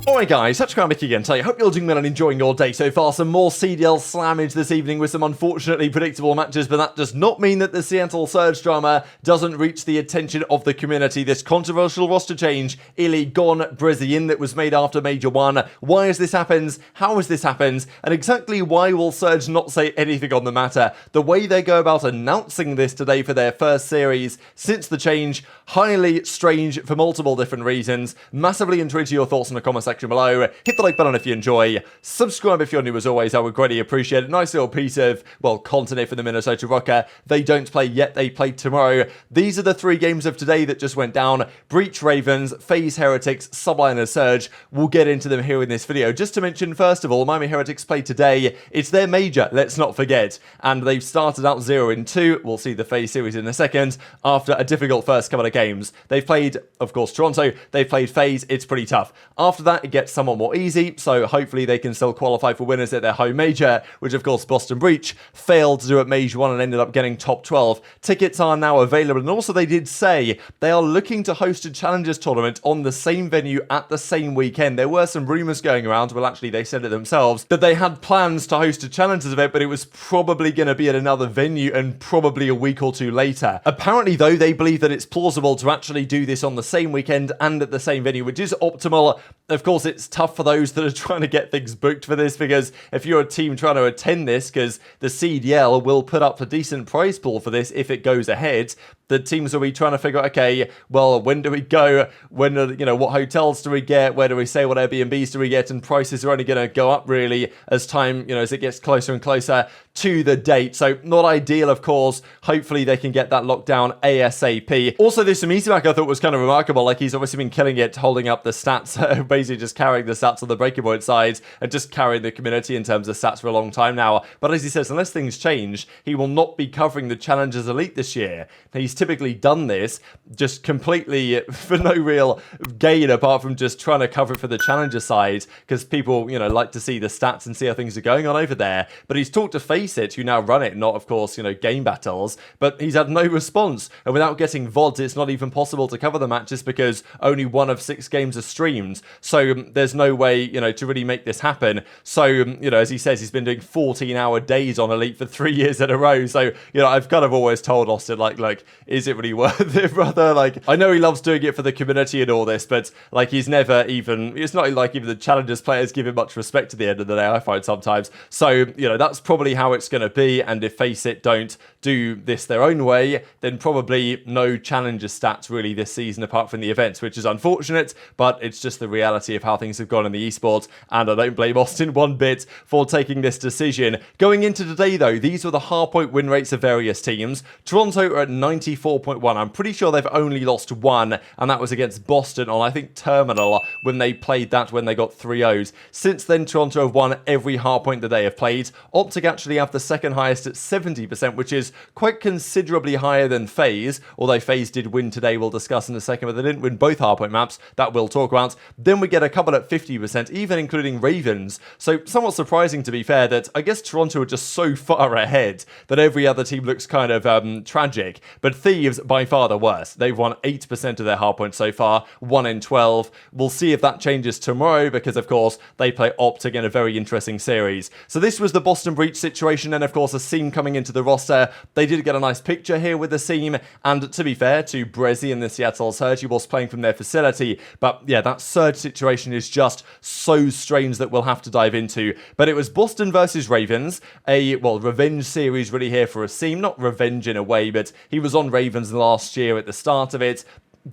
Alright guys, TacticalRab again today. Hope you're doing well and enjoying your day so far. Some more CDL slammage this evening with some unfortunately predictable matches, but that does not mean that the Seattle Surge drama doesn't reach the attention of the community. This controversial roster change, iLLeY gone, aBeZy in, that was made after Major 1. Why has this happened? How has this happened? And exactly why will Surge not say anything on the matter? The way they go about announcing this today for their first series since the change, highly strange for multiple different reasons. Massively intrigued your thoughts in the comment section below. Hit the like button if you enjoy. Subscribe if you're new as always. I would greatly appreciate it. Nice little piece of, well, content here for the Minnesota Rocker. They don't play yet. They play tomorrow. These are the 3 games of today that just went down. Breach Ravens, FaZe Heretics, Subliners Surge. We'll get into them here in this video. Just to mention, first of all, Miami Heretics play today. It's their major, let's not forget. And they've started out 0-2. We'll see the FaZe series in a second. After a difficult first couple of games. They've played, of course, Toronto. They've played FaZe. It's pretty tough. After that, it gets somewhat more easy, so hopefully they can still qualify for winners at their home major, which of course Boston Breach failed to do at Major 1 and ended up getting top 12. Tickets are now available, and also they did say they are looking to host a Challengers tournament on the same venue at the same weekend. There were some rumours going around, well actually they said it themselves, that they had plans to host a Challengers event, but it was probably going to be at another venue and probably a week or two later. Apparently though, they believe that it's plausible to actually do this on the same weekend and at the same venue, which is optimal. Of course, it's tough for those that are trying to get things booked for this, because if you're a team trying to attend this, because the CDL will put up a decent prize pool for this if it goes ahead, the teams will be trying to figure out, okay, well, when do we go? When are, you know, what hotels do we get? Where do we stay? What Airbnbs do we get? And prices are only going to go up really as time, you know, as it gets closer and closer to the date. So not ideal, of course. Hopefully they can get that locked down ASAP. Also, this aBeZy I thought was kind of remarkable. Like, he's obviously been killing it, holding up the stats, basically just carrying the stats on the breaking point side and just carrying the community in terms of stats for a long time now. But as he says, unless things change, he will not be covering the Challengers Elite this year. He's typically done this just completely for no real gain apart from just trying to cover it for the Challenger side, because people, you know, like to see the stats and see how things are going on over there. But he's talked to FaceIt, who now run it, not of course, you know, game battles, but he's had no response. And without getting VODs, it's not even possible to cover the matches because only 1 of 6 games are streamed. So there's no way, you know, to really make this happen. So, you know, as he says, he's been doing 14-hour days on Elite for 3 years in a row. So, you know, I've kind of always told Austin, like, is it really worth it, brother? Like, I know he loves doing it for the community and all this, but like, he's never even, it's not like even the Challengers players give him much respect at the end of the day, I find sometimes. So, you know, that's probably how it's going to be. And if FaceIt don't do this their own way, then probably no Challenger stats really this season apart from the events, which is unfortunate, but it's just the reality of how things have gone in the esports. And I don't blame Austin one bit for taking this decision. Going into today though, these were the hardpoint win rates of various teams. Toronto are at 94.1. I'm pretty sure they've only lost 1, and that was against Boston on, I think, Terminal, when they played that when they got 3-0s. Since then, Toronto have won every hardpoint that they have played. OpTic actually have the second highest at 70%, which is quite considerably higher than FaZe, although FaZe did win today, we'll discuss in a second, but they didn't win both hardpoint maps, that we'll talk about. Then we get a couple at 50%, even including Ravens. So somewhat surprising, to be fair, that I guess Toronto are just so far ahead that every other team looks kind of tragic. But Thieves, by far the worst. They've won 8% of their hardpoints so far, 1 in 12. We'll see if that changes tomorrow, because of course they play OpTic in a very interesting series. So this was the Boston Breach situation, and of course Asim coming into the roster. They did get a nice picture here with Asim, and to be fair to aBeZy and the Seattle Surge, he was playing from their facility. But yeah, that Surge situation is just so strange that we'll have to dive into. But it was Boston versus Ravens, a, well, revenge series really here for Asim. Not revenge in a way, but he was on Ravens last year at the start of it.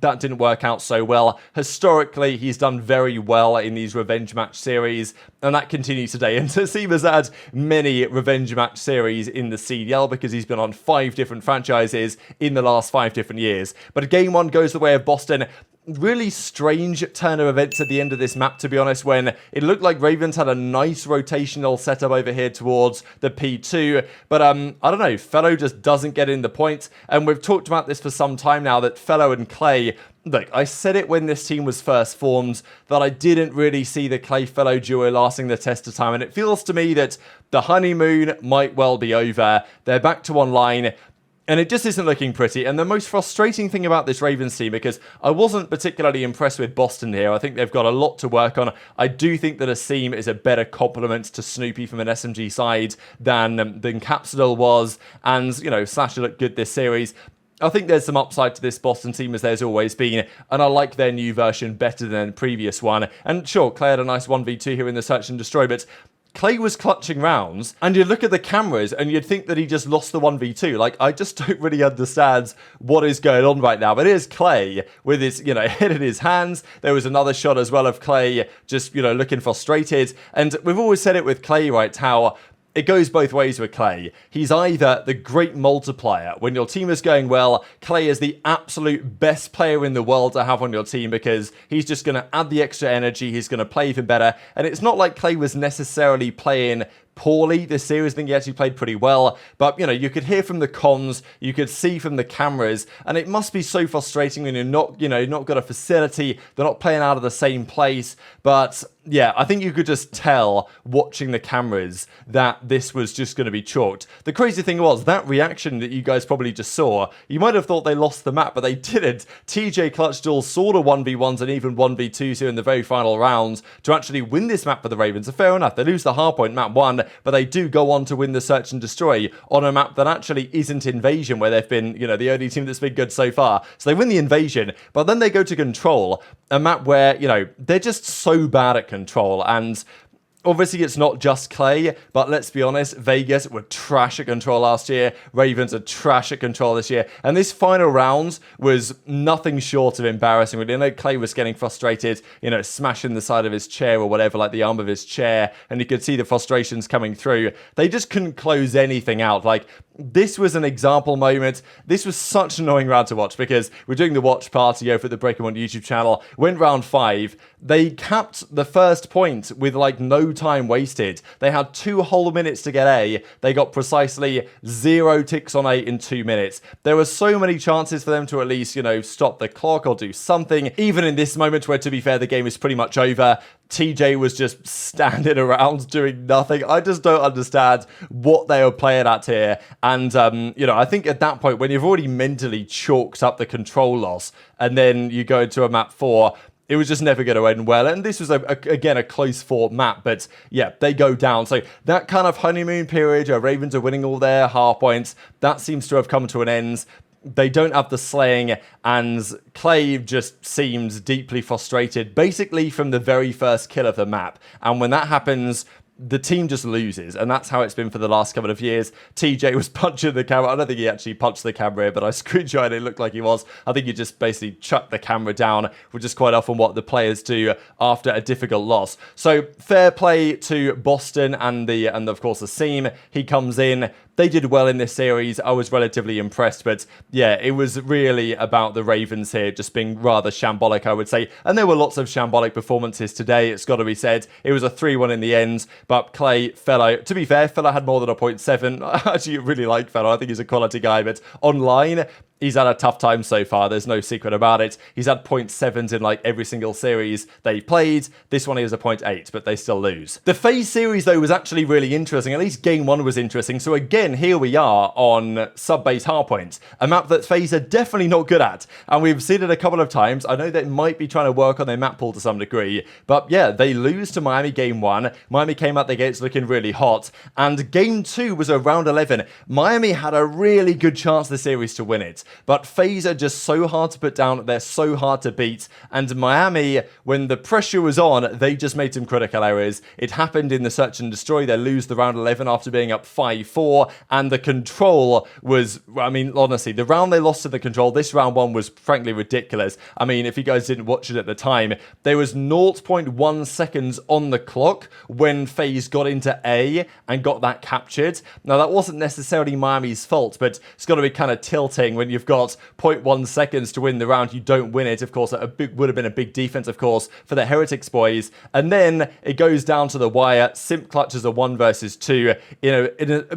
That didn't work out so well. Historically, he's done very well in these revenge match series, and that continues today. And Asim has had many revenge match series in the CDL because he's been on 5 different franchises in the last 5 different years. But game 1 goes the way of Boston. Really strange turn of events at the end of this map, to be honest, when it looked like Ravens had a nice rotational setup over here towards the P2, but I don't know, Fellow just doesn't get in the point, and we've talked about this for some time now, that Fellow and Clay, look, I said it when this team was first formed, that I didn't really see the Clay-Fellow duo lasting the test of time, and it feels to me that the honeymoon might well be over. They're back to online. And it just isn't looking pretty. And the most frustrating thing about this Ravens team, because I wasn't particularly impressed with Boston here. I think they've got a lot to work on. I do think that Asim is a better complement to Snoopy from an SMG side than Capsidel was. And, you know, Slasher looked good this series. I think there's some upside to this Boston team, as there's always been, and I like their new version better than the previous one. And sure, Clay had a nice 1v2 here in the Search and Destroy, but Clay was clutching rounds, and you look at the cameras and you'd think that he just lost the 1v2. Like, I just don't really understand what is going on right now. But here's Clay with his, you know, head in his hands. There was another shot as well of Clay just, you know, looking frustrated. And we've always said it with Clay, right, how it goes both ways with Clay. He's either the great multiplier. When your team is going well, Clay is the absolute best player in the world to have on your team because he's just going to add the extra energy. He's going to play even better. And it's not like Clay was necessarily playing poorly this series. I think he actually played pretty well, but you know, you could hear from the comms, you could see from the cameras, and it must be so frustrating when you're not, you know, not got a facility, they're not playing out of the same place. But yeah, I think you could just tell watching the cameras that this was just going to be chalked. The crazy thing was that reaction that you guys probably just saw, you might have thought they lost the map, but they didn't. TJ clutched all sort of 1v1s and even 1v2s here in the very final rounds to actually win this map for the Ravens. So fair enough, they lose the hardpoint map 1, but they do go on to win the Search and Destroy on a map that actually isn't Invasion, where they've been, you know, the only team that's been good so far. So they win the Invasion, but then they go to Control, a map where, you know, they're just so bad at Control. And obviously, it's not just Clay, but let's be honest, Vegas were trash at Control last year. Ravens are trash at Control this year. And this final round was nothing short of embarrassing. I know Clay was getting frustrated, you know, smashing the side of his chair or whatever, like the arm of his chair, and you could see the frustrations coming through. They just couldn't close anything out. Like, this was an example moment. This was such an annoying round to watch because we're doing the watch party over at the Breaking One YouTube channel. Went round 5. They capped the first point with like no time wasted. They had 2 whole minutes to get A. They got precisely 0 ticks on A in 2 minutes. There were so many chances for them to at least, you know, stop the clock or do something. Even in this moment where, to be fair, the game is pretty much over, TJ was just standing around doing nothing. I just don't understand what they were playing at here. And, you know, I think at that point, when you've already mentally chalked up the control loss, and then you go into a map 4, it was just never going to end well. And this was, again, a close fought map. But yeah, they go down. So that kind of honeymoon period where Ravens are winning all their hard points, that seems to have come to an end. They don't have the slaying, and Clay just seemed deeply frustrated, basically from the very first kill of the map. And when that happens, the team just loses, and that's how it's been for the last couple of years. TJ was punching the camera. I don't think he actually punched the camera here, but I screenshot it looked like he was. I think he just basically chucked the camera down, which is quite often what the players do after a difficult loss. So fair play to Boston and of course Asim. He comes in. They did well in this series. I was relatively impressed, but yeah, it was really about the Ravens here just being rather shambolic, I would say. And there were lots of shambolic performances today, it's got to be said. It was a 3-1 in the end, but Clay, Fellow, to be fair, Fellow had more than a 0.7. I actually really like Fellow. I think he's a quality guy, but online, he's had a tough time so far. There's no secret about it. He's had 0.7s in like every single series they played. This one he was a 0.8, but they still lose. The FaZe series, though, was actually really interesting. At least game 1 was interesting. So again, here we are on sub-base hardpoint, a map that FaZe are definitely not good at. And we've seen it a couple of times. I know they might be trying to work on their map pool to some degree, but yeah, they lose to Miami game 1. Miami came out the gates looking really hot. And game 2 was a round 11. Miami had a really good chance of the series to win it. But FaZe are just so hard to put down, they're so hard to beat, and Miami, when the pressure was on, they just made some critical errors. It happened in the Search and Destroy. They lose the round 11 after being up 5-4, and the control was, I mean, honestly, the round they lost to the control, this round 1 was frankly ridiculous. I mean, if you guys didn't watch it at the time, there was 0.1 seconds on the clock when FaZe got into A and got that captured. Now, that wasn't necessarily Miami's fault, but it's got to be kind of tilting when you've you've got 0.1 seconds to win the round, you don't win it. Of course, would have been a big defense, of course, for the Heretics boys. And then it goes down to the wire. Simp clutches a 1 versus 2,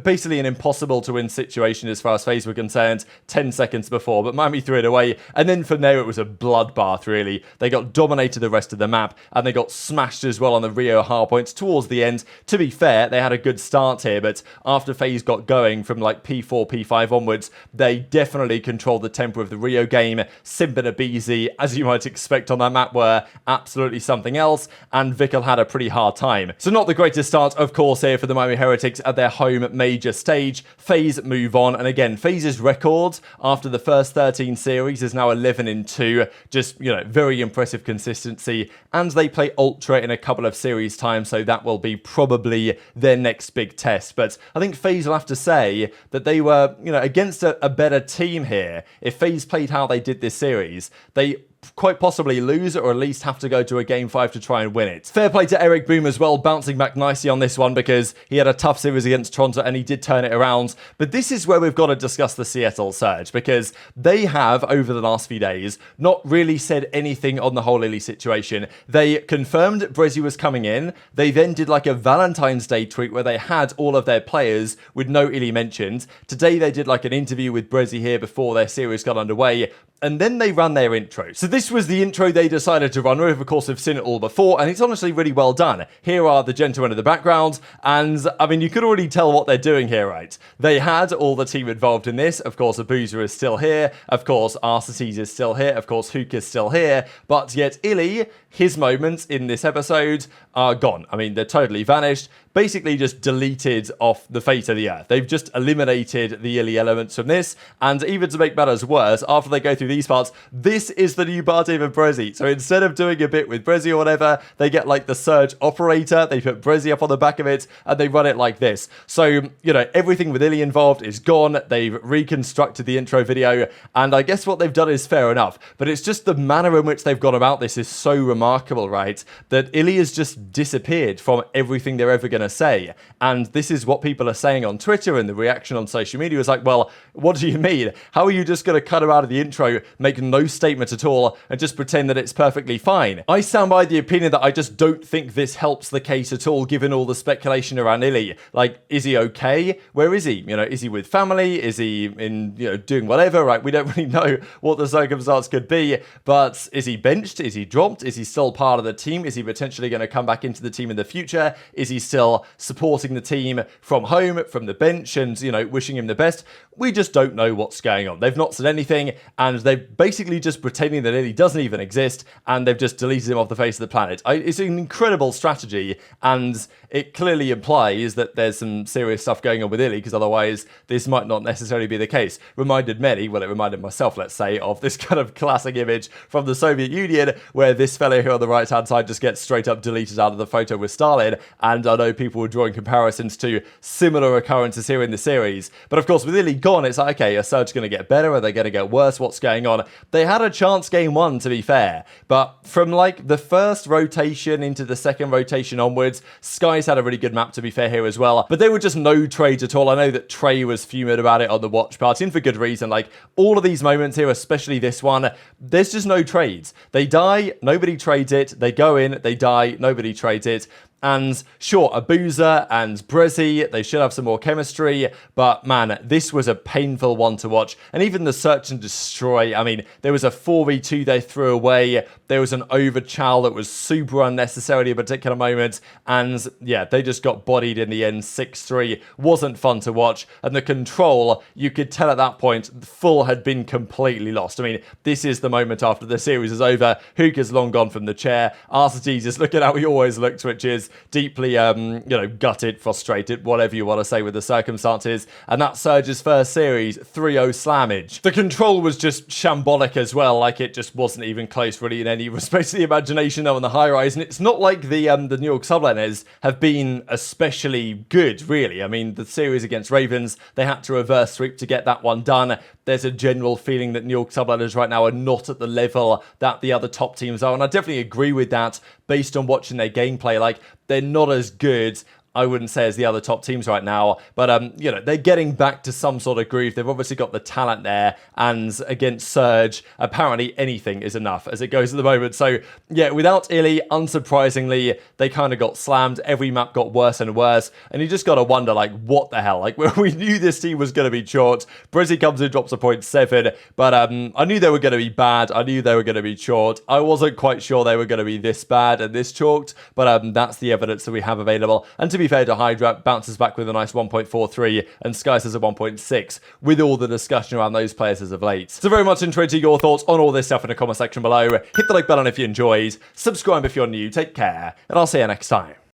basically an impossible to win situation as far as FaZe were concerned 10 seconds before, but Miami threw it away. And then from there, it was a bloodbath, really. They got dominated the rest of the map, and they got smashed as well on the Rio hardpoints towards the end. To be fair, they had a good start here, but after FaZe got going from like P4, P5 onwards, they definitely controlled the tempo of the Rio game. Simp and aBeZy, as you might expect on that map, were absolutely something else, and Vikul had a pretty hard time. So not the greatest start, of course, here for the Miami Heretics at their home major stage. FaZe move on, and again, FaZe's record after the first 13 series is now 11-2. Just, very impressive consistency, and they play Ultra in a couple of series time, so that will be probably their next big test. But I think FaZe will have to say that they were, against a better team here. If FaZe played how they did this series, they quite possibly lose, or at least have to go to a game 5 to try and win it. Fair play to ErikBooM as well, bouncing back nicely on this one, because he had a tough series against Toronto and he did turn it around. But this is where we've got to discuss the Seattle Surge, because they have, over the last few days, not really said anything on the whole iLLeY situation. They confirmed aBeZy was coming in. They then did like a Valentine's Day tweet where they had all of their players with no iLLeY mentioned. Today they did like an interview with aBeZy here before their series got underway, and then they ran their intro. So this was the intro they decided to run with. Of course, I've seen it all before, and it's honestly really well done. Here are the gentlemen in the background, and I mean, you could already tell what they're doing here, right? They had all the team involved in this. Of course, aBeZy is still here. Of course, Arcees is still here. Of course, Hook is still here. But yet, iLLeY, his moments in this episode are gone. I mean, they're totally vanished. Basically just deleted off the face of the earth. They've just eliminated the iLLeY elements from this, and even to make matters worse, after they go through these parts, this is the new party of aBeZy. So instead of doing a bit with aBeZy or whatever, they get like the Surge operator, they put aBeZy up on the back of it, and they run it like this. So, everything with iLLeY involved is gone. They've reconstructed the intro video, and I guess what they've done is fair enough, but it's just the manner in which they've gone about this is so remarkable, right? That iLLeY has just disappeared from everything they're ever going to say. And this is what people are saying on Twitter, and the reaction on social media is like, well, what do you mean? How are you just going to cut her out of the intro, make no statement at all, and just pretend that it's perfectly fine? I stand by the opinion that I just don't think this helps the case at all, given all the speculation around iLLeY. Like, is he okay? Where is he? Is he with family? Is he in, doing whatever, right? We don't really know what the circumstance could be, but is he benched? Is he dropped? Is he still part of the team? Is he potentially going to come back into the team in the future? Is he still supporting the team from home, from the bench, and, wishing him the best? We just don't know what's going on. They've not said anything, and they're basically just pretending that iLLeY doesn't even exist, and they've just deleted him off the face of the planet. It's an incredible strategy, and it clearly implies that there's some serious stuff going on with iLLeY, because otherwise this might not necessarily be the case. Reminded many, well, it reminded myself, let's say, of this kind of classic image from the Soviet Union, where this fellow here on the right-hand side just gets straight up deleted out of the photo with Stalin, and I know people were drawing comparisons to similar occurrences here in the series. But of course, with iLLeY gone, it's like, okay, are Surge going to get better? Are they going to get worse? What's going on? They had a chance game 1, to be fair, but from like the first rotation into the second rotation onwards, Skyz had a really good map, to be fair, here as well, but there were just no trades at all. I know that Trey was fuming about it on the watch party, and for good reason. Like, all of these moments here, especially this one, there's just no trades. They die, nobody trades it. They go in, they die, nobody trades it. And sure, aBeZy and aBeZy, they should have some more chemistry, but man, this was a painful one to watch. And even the search and destroy, I mean, there was a 4v2 they threw away, there was an overchow that was super unnecessary at a particular moment, and yeah, they just got bodied in the end, 6-3, wasn't fun to watch. And the control, you could tell at that point, full had been completely lost. I mean, this is the moment after the series is over, Hook is long gone from the chair, Arcees is looking how he always looks, which is deeply, gutted, frustrated, whatever you want to say with the circumstances. And that Surge's first series, 3-0 slammage. The control was just shambolic as well, like it just wasn't even close really in any respect to the imagination though on the high rise. And it's not like the New York Subliners have been especially good, really. I mean, the series against Ravens, they had to reverse sweep to get that one done. There's a general feeling that New York Subliners right now are not at the level that the other top teams are, and I definitely agree with that based on watching their gameplay. Like, they're not as good I wouldn't say as the other top teams right now, but you know, they're getting back to some sort of groove. They've obviously got the talent there, and against Surge, apparently anything is enough as it goes at the moment. So yeah, without iLLeY, unsurprisingly, they kind of got slammed. Every map got worse and worse, and you just got to wonder, like, what the hell? Like, we knew this team was going to be chalked. Brizzy comes in, drops a 0.7, but I knew they were going to be bad. I knew they were going to be chalked. I wasn't quite sure they were going to be this bad and this chalked, but that's the evidence that we have available. And to be fair to HyDra, bounces back with a nice 1.43, and Skyz has a 1.6, with all the discussion around those players as of late. So very much intrigued to your thoughts on all this stuff in the comment section below. Hit the like button if you enjoyed, subscribe if you're new, take care, and I'll see you next time.